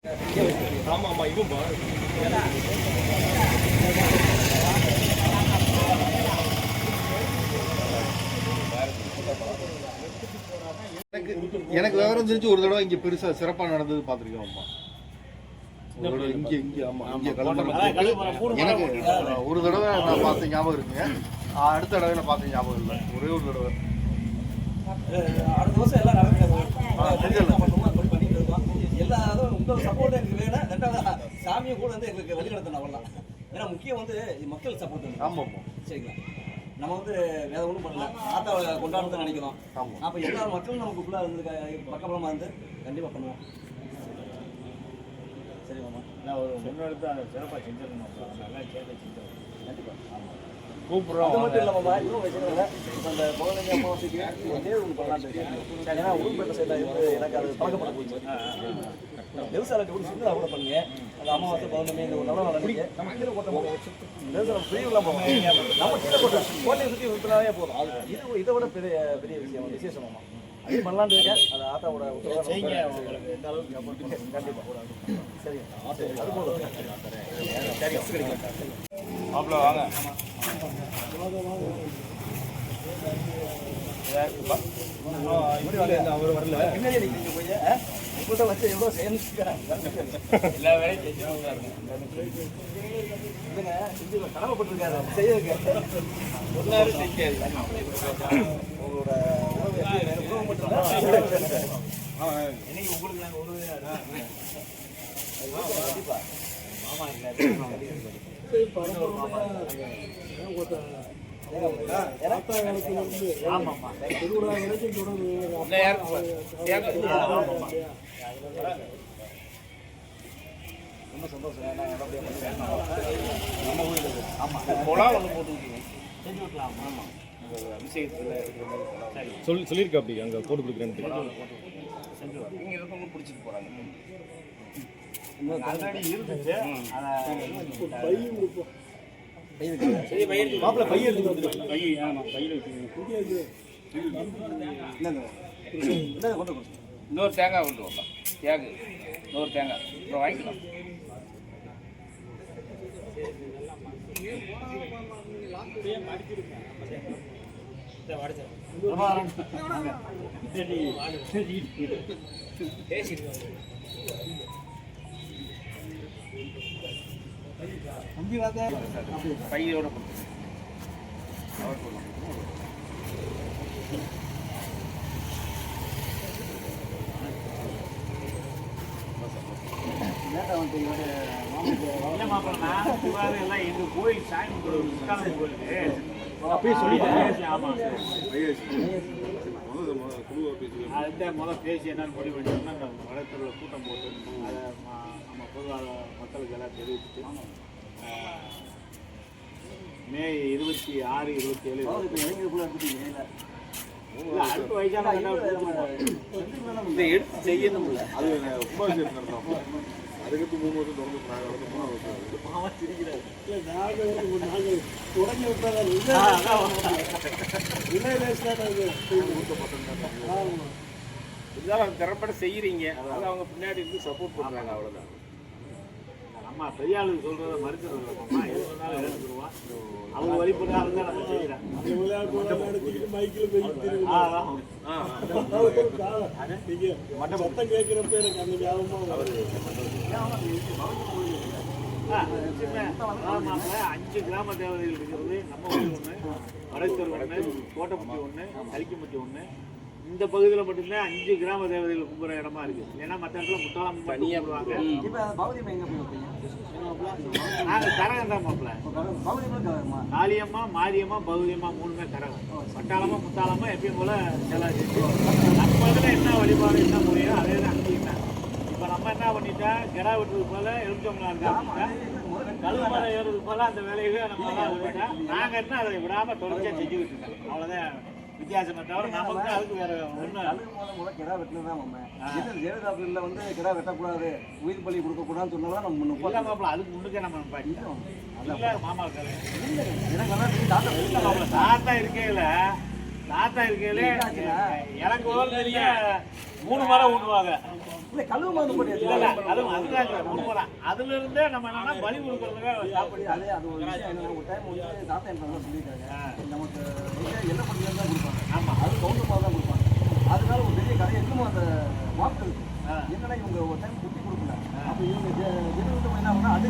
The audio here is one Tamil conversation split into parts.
ஆமா ஆமா இதுவும் எனக்கு விவரம் தெரிஞ்சு ஒரு தடவை இங்க பெருசா சிறப்பா நடந்தது பாத்திருக்கோம். அம்மா எனக்கு ஒரு தடவை நான் பார்த்த ஞாபகம் இருக்குங்க. அடுத்த தடவை நான் பார்த்த ஞாபகம் இல்லை. ஒரே ஒரு தடவை அடுத்த வருஷம் எல்லாம் எல்லாரும் உங்களோட சப்போர்ட் எனக்கு வேணும். ரெண்டாவது சாமியை கூட வந்து எங்களுக்கு வழிநடத்தணும் அவ்வளோதான். ஏன்னா முக்கியம் வந்து மக்கள் சப்போர்ட். ஆமாம் சரிங்களா, நம்ம வந்து வேற ஒன்றும் பண்ணல, ஆத்தாவை கொண்டாடுறத நினைக்கிறோம். அப்போ எல்லா மக்களும் நமக்கு ஃபுல்லாக இருந்து பக்கபலமாக இருந்து கண்டிப்பாக பண்ணுவோம். சரி மாமா, நான் ஒரு முன்னெடுத்து அதை சிறப்பாக செஞ்சிடணும். நல்லா கேட்டு செஞ்சோம் கண்டிப்பாக. ஆமாம் கூப்பிட்றோம். அது மட்டும் இல்லாமல் இன்னும் விஷயம் இல்லை. இப்போ அந்த பௌர்ணமி அமாவாசைக்கு தேர்வு ஒன்று பண்ணலான்னு இருக்கேன். ஏன்னா உருப்பேட்டை சைடில் இருந்து எனக்கு அது பழக்கப்பட போச்சு. நெல்சாலட்டு கூட சின்னதாக கூட பண்ணுங்க. அந்த அமாவாசை பௌர்ணமி இந்த ஒரு நல்ல நடந்துச்சு. நம்ம கீழே கொட்ட நெல்சாலம் ஃப்ரீ இல்லாமல் நம்ம கீழே கொட்ட கோட்டையை சுற்றி விட்டுனாவே போதும். இது இதை விட பெரிய பெரிய விஷயம் விசேஷமாமா. அதே பண்ணலான்னு இருக்கேன். அது ஆத்தாவோட செய்யுங்க. உங்களுக்கு எந்த அளவுக்கு கண்டிப்பாக சரி அது போதும். அவ்வளோ வாங்க அவர் வரல. பின்னாடி நிற்கிறீங்க போய் உங்கள்கிட்ட வச்சு எவ்வளோ எல்லா வேலையும் செஞ்சு கடமைப்பட்டிருக்காரு செய்யறதுக்கு. ஒன்றாரு செய்யாது உங்களோட உணவு மட்டும் இன்னைக்கு உங்களுக்கு நாங்கள் உணவு கண்டிப்பாக மாமா இல்லை ரொம்ப சந்தோஷம். நம்ம ஊரில் ஆமாம் குழா ஒன்று போட்டுக்கிட்டீங்க செஞ்சு விட்டலாம். ஆமாம் அபிஷேகத்தில் சொல்லியிருக்கா அப்படி அங்கே போட்டு கொடுக்குறேன்னு செஞ்சு நீங்கள் இருக்கவங்க பிடிச்சிட்டு போகிறாங்க. ஆல்ரெடி இருந்துச்சு. இன்னொரு தேங்காய் கொண்டு வரலாம். தேங்காய் இன்னொரு தேங்காய் அப்புறம் வாங்கிக்கலாம். பையோட எல்லாம் எங்க கோயில் சாமி கோயிலுக்கு அப்படியே சொல்லிட்டேன். ஆமா முதல் பேசி என்னன்னு முடிவு பண்ணிட்டோம்னா அந்த வளர்த்தூரில் கூட்டம் போட்டு அதை நம்ம பொதுவாக மக்களுக்கு எல்லாம் தெரிவிச்சுட்டு மே 26, 27 அடுத்த வயசான எடுத்து செய்யணும்ல. அது கும்பாபிஷேகம் நடத்தோம். அதுக்கு 3 வருஷம் தொடர்ந்து நாங்கள் 3 வருஷம் தொடங்கி விட்டாங்க. இருந்தாலும் திறம்பட செய்கிறீங்க. அதாவது அவங்க பின்னாடி இருந்து சப்போர்ட் பண்ணுறாங்க. அவ்வளோதான். நம்ம பெரிய ஆளுக்கு சொல்கிறத மறுக்கிறது இல்லைம்மா. எது சொன்னாலும் எடுத்துருவான். அவங்க வழிபடுறாங்க தான் நம்ம செய்கிறேன். மட்டம் கேட்குறப்ப எனக்கு அந்த ஞாபகமாக 5 கிராம தேவதைகள் இருக்கிறது. நம்ம ஊர் ஒன்று, வடத்தூர் ஒன்று, கோட்டைப்பட்டி ஒன்று, கலிக்கம்பட்டி ஒன்று. இந்த பகுதியில் மட்டும்தான் 5 கிராம தேவதைகள் கும்புற இடமா இருக்கு. ஏன்னா மற்ற இடத்துல முத்தாளம் தனியாக போடுவாங்க. நாங்கள் கரகம் தான் மாப்பிள்ள. காளியம்மா, மாரியம்மா, பகுதியம்மா 3மே கரகம். பட்டாளமா முத்தாளமா எப்பயும் போல செலவு செஞ்சு நம்ம இதில் என்ன வழிபாடு என்ன முறையோ அதே தான் அங்கேயும் தான். இப்போ நம்ம என்ன பண்ணிட்டா கிடா வெட்டுறதுக்கு போல எலுமிச்சம்பழம் இருக்காங்க, கழுமலை ஏறுறதுக்கு போல அந்த வேலையை நம்ம விட்டா நாங்கள் என்ன அதை விடாமல் தொடர்ச்சியாக செஞ்சுக்கிட்டு இருக்கோம். அவ்வளோதான் வித்தியாசமே தவிர நமக்கு அதுக்கு வேற ஒன்று. முதல்ல கிடா வெட்டினதான் நம்ம ஜெயலலிதா பில்ல வந்து கிடா வெட்டக்கூடாது, உயிர் பலி கொடுக்கக்கூடாதுன்னு சொன்னாலும் நம்ம மாப்பிள்ள அதுக்கு முன்னுக்கே நம்ம பண்ணிட்டோம். மாமா தாத்தா இருக்கையில எனக்கு தெரிய 3 மரம் ஊட்டுவாங்க. இல்லை கழுவு மருந்து போட்டு இல்ல இல்ல அதுதான் கொடுக்குறோம். அதுல இருந்தே நம்ம என்னன்னா பலி கொடுக்கறதுக்காக சாப்பிடு. அதே அது ஒரு விஷயம் என்னன்னா ஒரு டைம் வந்து தாத்தா என்ன சொல்லியிருக்காங்க நமக்கு என்ன பண்ணி தான் கொடுப்பாங்க. ஆமா அது கவுண்டர் மாதிரி தான் கொடுப்பாங்க. அதனால ஒரு பெரிய கதை இன்னும் அந்த மாப்பு இருக்கு. என்னன்னா இவங்க ஒரு டைம் குட்டி கொடுக்கல. அப்போ இவங்க ஜெனரல் என்ன பண்ணா அது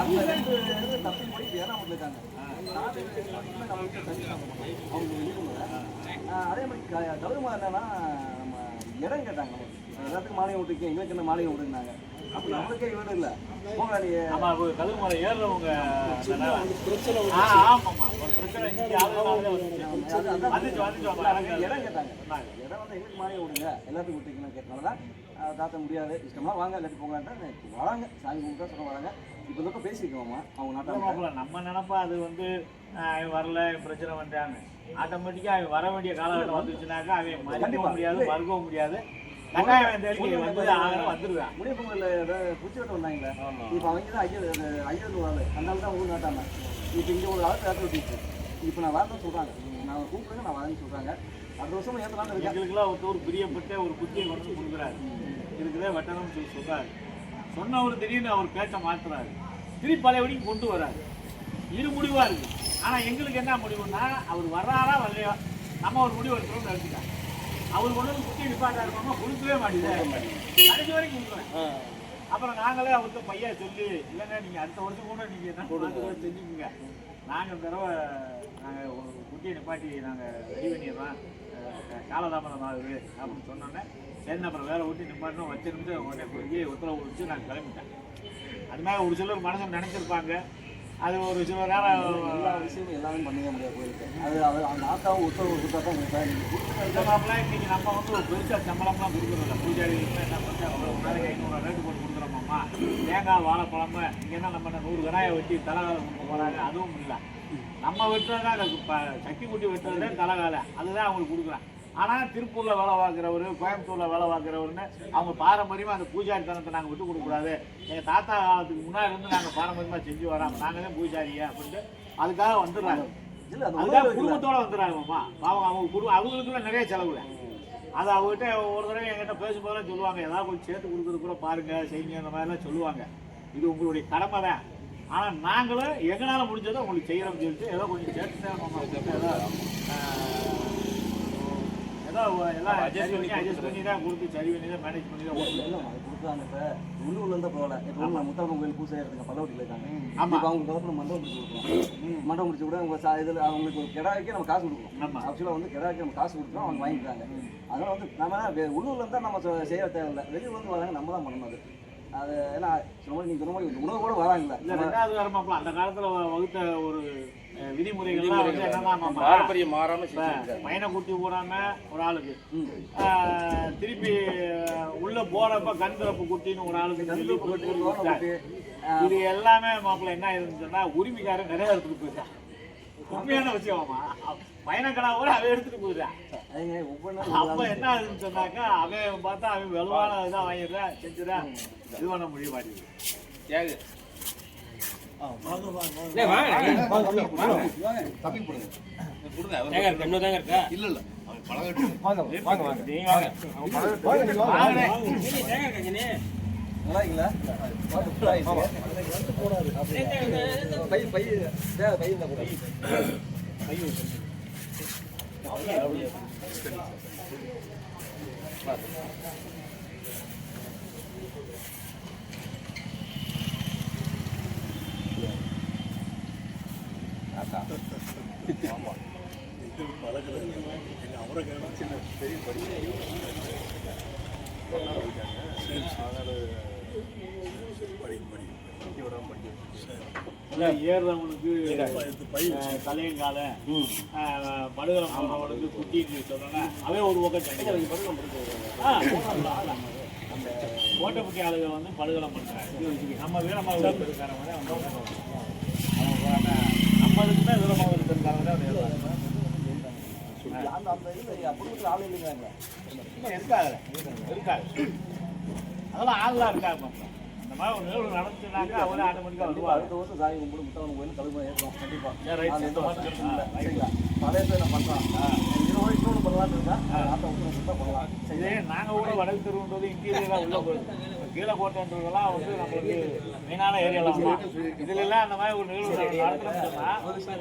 அந்த 2 இது தப்பி போய் ஏறாம இருக்காங்க. நமக்கு அவங்க அதே மாதிரி கழுவுமா என்னன்னா நம்ம இடம் கேட்டாங்க. எல்லாத்துக்கும் மாலையை விட்டுருக்கேன், எங்களுக்கு என்ன மாலையை விட்டுருந்தாங்க. அப்போ நம்மளுக்கே இவரு இல்லை போங்க நீ ஆமா கழுகுமலை ஏறுறவங்க ஆமாம்மா ஒரு பிரச்சனை இடம் கேட்டாங்க. இடம் வந்து எங்களுக்கு மாலையை விடுங்க எல்லாத்துக்கும் விட்டுருக்கீங்கன்னு கேட்டனால தான் தாத்த முடியாது இஷ்டமாக வாங்க எல்லாத்தையும் போங்கன்ட்டு வராங்க. சாமி கும்பிட்டா சொல்ல வராங்க. இப்போ இந்த பேசியிருக்கோம்மா அவங்க நாட்டாள நம்ம நினைப்பா அது வந்து அவன் வரல பிரச்சனை வந்துட்டாங்க. ஆட்டோமேட்டிக்காக அவன் வர வேண்டிய காலகட்டம் வந்துருச்சுனாக்கா அவன் மறுக்கவும் முடியாது மறுக்கவும் முடியாது. கட்டாயம் தேடி வந்துருவேன். முடியப்பொங்கல் பூச்சி வெட்ட வந்தாங்களே இப்போ அவங்க தான் ஐயர் வரல அதனால தான் ஊர் நாட்டாங்க. இப்போ இங்கே ஒரு ஆள் இடத்துல விட்டுச்சு. இப்போ நான் வரணும்னு சொல்கிறாங்க. நான் கூப்பிடுங்க நான் வரேன்னு சொல்கிறாங்க. அடுத்த வருஷமும் ஏற்றலாம்னு இருக்கேன். எங்களுக்குலாம் ஒரு பிரியப்பட்ட ஒரு குத்தியை கொண்டு கொடுக்குறாரு. இதுக்குதான் வெட்டணும்னு சொல்லி சொல்கிறாரு. சொன்னவர் திடீர்னு அவர் பேச்ச மாற்றுறாரு. திருப்பி பழையபடிக்கு கொண்டு வராரு. இரு முடிவாக இருக்குது. ஆனால் எங்களுக்கு என்ன முடிவுன்னா அவர் வர்றாரா வரலையா நம்ம ஒரு முடிவு எடுத்துகிறோம்னு எடுத்துட்டாங்க. அவர் கொண்டு வந்து குட்டி நிப்பாட்டா இருக்கோமா கொடுக்கவே மாட்டேங்குது. கடைசி வரைக்கும் கொடுக்குறேன். அப்புறம் நாங்களே அவருக்கு பையா சொல்லி இல்லைங்க நீங்கள் அடுத்த வருஷம் கூட நீங்கள் என்ன செஞ்சுக்குங்க. நாங்கள் தடவை நாங்கள் ஒரு குட்டியை நிப்பாட்டி நாங்கள் ரெடி பண்ணிடுறோம் காலதாமதம் ஆகுது அப்படின்னு சொன்னோன்னே சரி அப்புறம் வேலை ஊட்டி நிப்பாட்டணும் வச்சிருந்து உடனே போய் உத்தரவு வச்சு நாங்கள் கிளம்பிட்டேன். அது மாதிரி ஒரு சிலர் மனசை நினச்சிருப்பாங்க. அது ஒரு சில நேரம் எல்லா விஷயமும் எல்லாமே பண்ணவே முடியாது கோயிலுக்கு. அது அந்த ஆத்தாவும் உத்தரவு கொடுத்தா தான் மாப்பிள்ளை இன்னைக்கு நம்ம வந்து ஒரு பெருசாக சம்பளம்லாம் கொடுக்குறதில்ல. பூஜாரிகளுக்கு என்ன பெருசாக ஒரு நாளைக்கு 500 ரேட்டு போட்டு கொடுக்குறோமாம்மா. தேங்காய் வாழைப்பழம் இங்கே என்ன நம்ம 100 கடாயை வெட்டி தலைகாலை கொடுக்க போகிறாங்க. அதுவும் இல்லை. நம்ம வெட்டுறதா அந்த சக்தி குட்டி வெட்டுறதே தலைகாலை அதுதான் அவங்களுக்கு கொடுக்குறேன். ஆனால் திருப்பூரில் வேலை பார்க்குறவர் கோயம்புத்தூரில் வேலை பார்க்குறவருன்னு அவங்க பாரம்பரியமாக அந்த பூஜாரி தனத்தை நாங்கள் விட்டு கொடுக்கக்கூடாது. எங்கள் தாத்தா காலத்துக்கு முன்னாடி இருந்து நாங்கள் பாரம்பரியமாக செஞ்சு வரோம். நாங்கள் தான் பூஜாரியா அப்படின்ட்டு அதுக்காக வந்துடுறாங்க. அதுக்காக குடும்பத்தோடு வந்துடுறாங்கம்மா. அவங்க அவங்களுக்குள்ள நிறைய செலவு. அது அவங்ககிட்ட ஒரு தடவை என்கிட்ட பேசும்போதெல்லாம் சொல்லுவாங்க ஏதாவது கொஞ்சம் சேர்த்து கொடுக்குறது கூட பாருங்க செய்யுங்க அந்த மாதிரிலாம் சொல்லுவாங்க. இது உங்களுடைய கடமை தான். ஆனால் நாங்களும் எங்களால் முடிஞ்சதை உங்களுக்கு செய்கிறோம்னு சொல்லிட்டு ஏதோ கொஞ்சம் சேர்த்து ஏதோ எல்லாம் அட்ஜஸ்ட் பண்ணி தான் கொடுத்து சரி பண்ணி தான் மேனேஜ் பண்ணி தான் கொடுத்தாங்க. இப்போ உள்ளூர்ல இருந்தால் போகல. இப்போ முத்தாளம்மன் கோயில் பூசை எடுத்துங்க பல்லவட்டியில் இருக்காங்க. ஆமாம் அவங்க கவர்மெண்ட் மண்டபம் முடிச்சு கொடுக்குறோம். மண்டபம் முடிச்சு கூட உங்கள் இதில் அவங்களுக்கு ஒரு கிடாய்க்கே நம்ம காசு கொடுக்குறோம். ஆக்சுவலாக வந்து கிடாய்க்கு நம்ம காசு கொடுக்குறோம் அவங்க வாங்கிக்கிறாங்க. அதனால் வந்து நம்ம உள்ளூர்ல இருந்தால் நம்ம செய்ய தேவையில்லை. வெளியூர் வந்து வராங்க நம்ம தான் பண்ணணும். அது ஏன்னா நீங்கள் சொன்ன மாதிரி உணவு கூட வராங்கல்ல. இல்லை 2வது வரமாப்பிள்ள அந்த காலத்தில் வகுத்த ஒரு விதிமுறைகள்லாம் வந்து என்னன்னா பாரம்பரியம் மாறாம பையனை கூட்டி போடாம ஒரு ஆளுக்கு திருப்பி உள்ள போறப்ப கண் திறப்பு குட்டின்னு ஒரு ஆளுக்கு இது எல்லாமே மாப்பிள்ள என்ன இருந்துச்சுன்னா உரிமைக்காரன் நிறைய எடுத்துட்டு போயிட்டான். உண்மையான விஷயமா பையனக்கடா கூட அவன் எடுத்துட்டு போயிடுறான். அப்ப என்ன ஆகுதுன்னு சொன்னாக்கா அவன் பார்த்தா அவன் வலுவான இதான் வாங்கிடுறான் செஞ்சுறான். இது பண்ண முடிய மாட்டேங்குது. ஏறுறவனுக்கு தலையங்கால படுகலம் போடுறவனுக்கு குட்டின்னு சொன்னா அவன் ஒரு பக்கம் அந்த கோட்டைப்பட்டி ஆளுகள் வந்து படுகலம் பண்றாங்க. நம்ம வீரமாக இருக்கிறக்காரங்க நம்மளுக்கு தான் வீரமாக இருக்கிறக்காரங்க இருக்காது. அதெல்லாம் ஆள்லாம் இருக்காங்க. இந்த மாதிரி ஒரு நிகழ்வு நடந்துச்சுனாக்கா அவரே ஆட்டோமேட்டிக்காக வருவாங்க. அடுத்த வருஷம் சாமி கும்பிட்டு முத்தாளம்மன் கோயில் கழுவு ஏற்றோம். கண்டிப்பாக பழைய நான் பண்ணுறேன். இன்னொன்று பண்ணலான்னு இருந்தா ஆத்தா விட்டு தான் பண்ணலாம். இதே நாங்கள் கூட வடக்கு தெருவுன்றது இன்டீரியராக உள்ள போகுது. கீழே கோட்டைன்றதெல்லாம் வந்து நம்மளுக்கு மெயினான ஏரியாலாம் இதுல எல்லாம் அந்த மாதிரி ஒரு நிகழ்வு நடத்துறோம்னா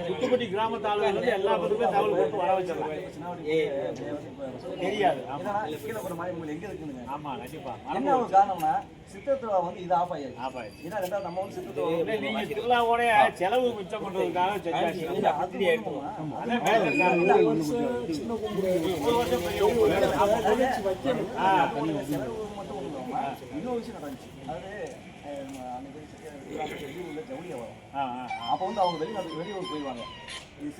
சுத்துப்பட்டி கிராமத்து ஆளுநர் எல்லா பக்கத்துமே தகவல் கொடுத்து வர வச்சிடலாம். தெரியாது. கீழே போற மாதிரி எங்க இருக்குதுங்க? ஆமா கண்டிப்பா. என்ன ஒரு காரணம்னா சித்தத்துவா வந்து இது ஆஃப் ஆயிடுச்சு. ஏன்னா ரெண்டாவது நம்ம வந்து சித்தத்துவா நீங்க திருவிழாவோட செலவு மிச்சம் பண்றதுக்காக செஞ்சாச்சு. இன்னொரு விஷயம் நடந்துச்சு. அப்போ வந்து அவங்க வெளியூர் போயிடுவாங்க.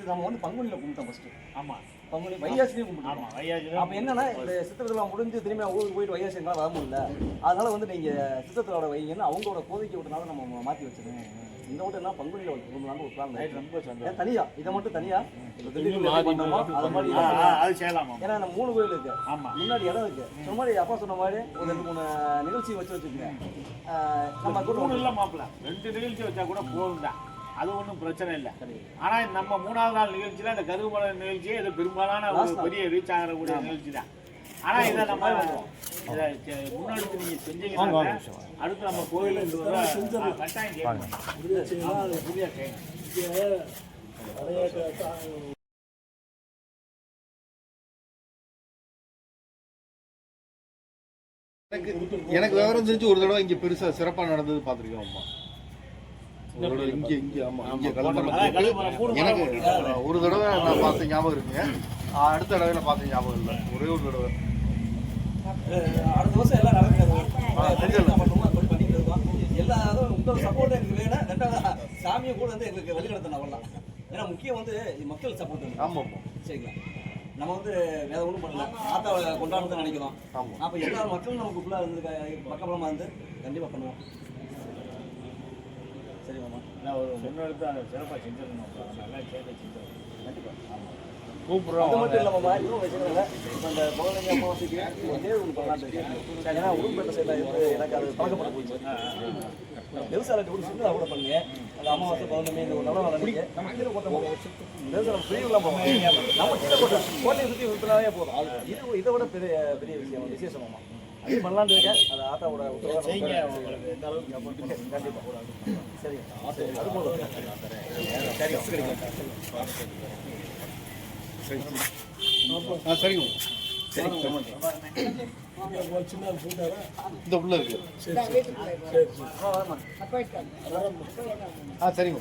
நம்ம வந்து பங்குனியில் கும்பிட்டோம் ஃபர்ஸ்ட். ஆமா பங்குனி வைகாசிலையும் கும்பிட்டோம். ஆமா வைகாசி. அப்போ என்னன்னா இந்த சித்திரத்திருவிழா முடிஞ்சு திரும்பி ஊருக்கு போயிட்டு வைகாசி எங்களால் வர முடியல. அதனால வந்து நீங்க சித்திரத்திரோட வைங்கன்னு அவங்களோட கோரிக்கை விட்டனால நம்ம மாற்றி வச்சிருக்கோம். இந்த விட்டு எல்லாம் பங்குனியில் கும்பிடலான்னு ஒரு பிளான். ரொம்ப சந்தோஷம். தனியா இதை மட்டும் தனியா அது மாதிரி அது செய்யலாமா? ஏன்னா நம்ம 3 கோயில் இருக்கு. ஆமா முன்னாடி இடம் இருக்கு. சொன்ன மாதிரி அப்பா சொன்ன மாதிரி ஒரு 2-3 நிகழ்ச்சி வச்சுக்கோங்க. நம்ம கூட இல்லை மாப்பிள்ள 2 நிகழ்ச்சி வச்சா கூட போதும் தான். அது ஒன்றும் பிரச்சனை இல்லை. ஆனால் நம்ம 3ஆவது நாள் நிகழ்ச்சியில் அந்த கருமலை நிகழ்ச்சியே இது பெரும்பாலான ஒரு பெரிய ரீச் ஆகக்கூடிய நிகழ்ச்சி தான். ஆனால் இதை நம்ம இதை முன்னெடுத்து நீங்கள் செஞ்சீங்கன்னா அடுத்து நம்ம கோயிலுக்கு கட்டாயம் செய்யணும். புதிய செய்யணும். எனக்கு விவரம் தெரிஞ்சு ஒரு தடவை இங்க பெருசா சிறப்பா நடந்தது பாத்திருக்கோம் அம்மா. இங்க ஆமா இங்க எனக்கு ஒரு தடவை நான் பார்த்த ஞாபகம் இருக்குங்க. அடுத்த தடவை பார்த்த ஞாபகம் இல்லை. ஒரே ஒரு தடவை. அடுத்த வருஷம் எல்லாம் நடக்கிறது பண்ணிட்டு இருக்கோம். எல்லாரும் உங்களோட சப்போர்ட் எங்களுக்கு வேணும். ரெண்டாவது சாமியை கூட வந்து எங்களுக்கு வெளிநடத்தணும் வரலாம். ஏன்னா முக்கியம் வந்து மக்கள் சப்போர்ட். ஆமா ஆமா சரிங்களா? நம்ம வந்து வேற ஒன்றும் பண்ணல. ஆத்தாவை கொண்டாடுறத நினைக்கிறோம். அப்போ எல்லா மக்களும் நமக்கு ஃபுல்லாக இருந்து பக்கபலமாக இருந்து கண்டிப்பாக பண்ணுவோம். சரி மாமா. நான் ஒரு முன்னெடுத்து அதை சிறப்பாக செஞ்சிடணும். நல்லா சேர்த்து செஞ்சிடணும். கண்டிப்பாக ஆமாம் கூப்பிடுறோம். அது மட்டும் இல்லாமம்மா இன்னும் வச்சுக்கோங்க. இப்போ அந்த பௌர்ணமி அமாவாசைக்கு ஒரு தேர்வு ஒன்று பண்ணலான்னு இருக்கு. ஏன்னா உடும்பேட்டை சைடில் இருந்து எனக்கு அது பழக்கப்பட்டு போச்சு. விவசாயத்தை கூட சுற்றுலா கூட பண்ணுங்க. அந்த அமாவாசை பௌர்ணமி இந்த ஒரு நல்ல நினைக்க நம்ம கீழே கோட்டை விவசாயம் ஃப்ரீலாம் போவோம். நம்ம கீழே கோட்டையை சுற்றி சுற்றுலாவே போதும். அது இதை விட பெரிய விஷயம் விசேஷமாம்மா. அதே பண்ணலான்னு இருக்கேன். அது ஆத்தாவோட செய்யுங்க. உங்களுக்கு எந்த அளவுக்கு கண்டிப்பாக சரி அது போதும். சரிங்க. இந்த உள்ள இருக்கு. சரிங்க.